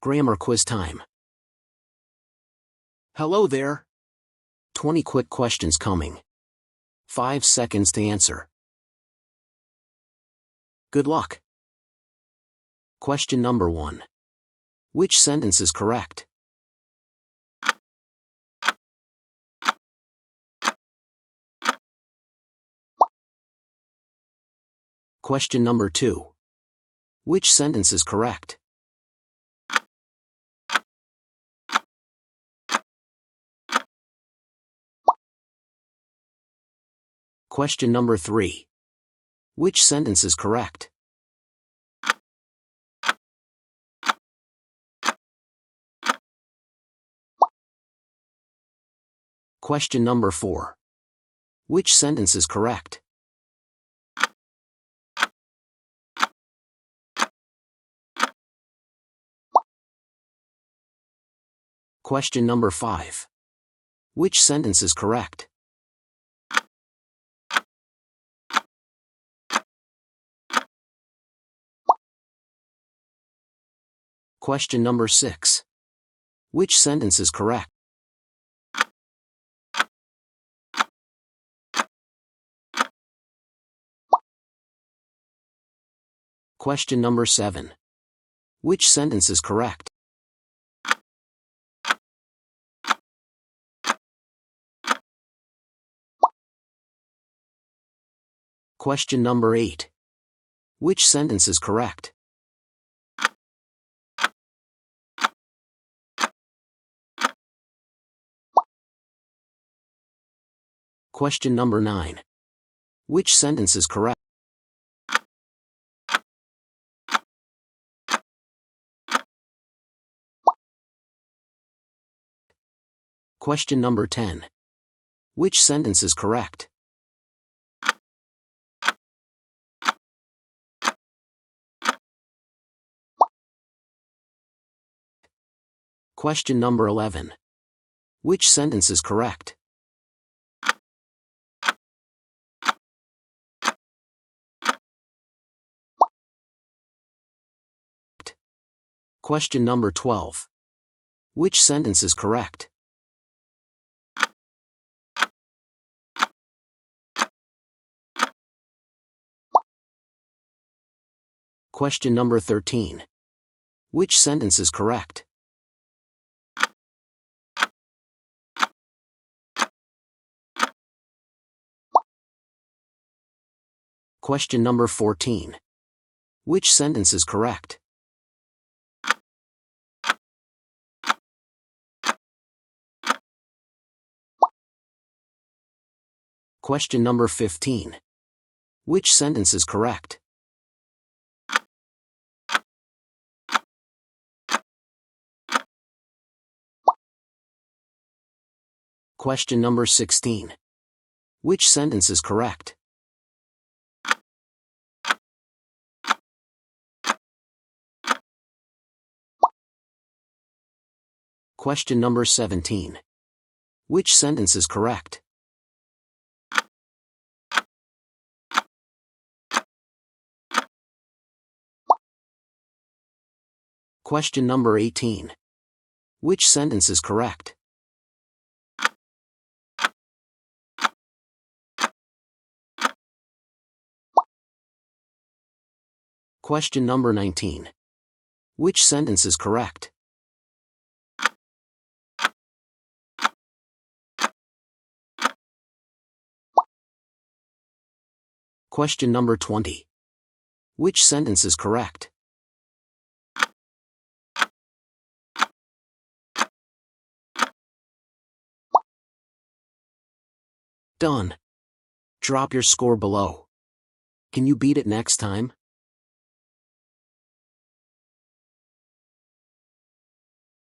Grammar quiz time. Hello there. 20 quick questions coming. 5 seconds to answer. Good luck. Question number 1. Which sentence is correct? Question number 2. Which sentence is correct? Question number 3. Which sentence is correct? Question number 4. Which sentence is correct? Question number 5. Which sentence is correct? Question number 6. Which sentence is correct? Question number 7. Which sentence is correct? Question number 8. Which sentence is correct? Question number 9. Which sentence is correct? Question number 10. Which sentence is correct? Question number 11. Which sentence is correct? Question number 12. Which sentence is correct? Question number 13. Which sentence is correct? Question number 14. Which sentence is correct? Question number 15. Which sentence is correct? Question number 16. Which sentence is correct? Question number 17. Which sentence is correct? Question number 18. Which sentence is correct? Question number 19. Which sentence is correct? Question number 20. Which sentence is correct? Done. Drop your score below. Can you beat it next time?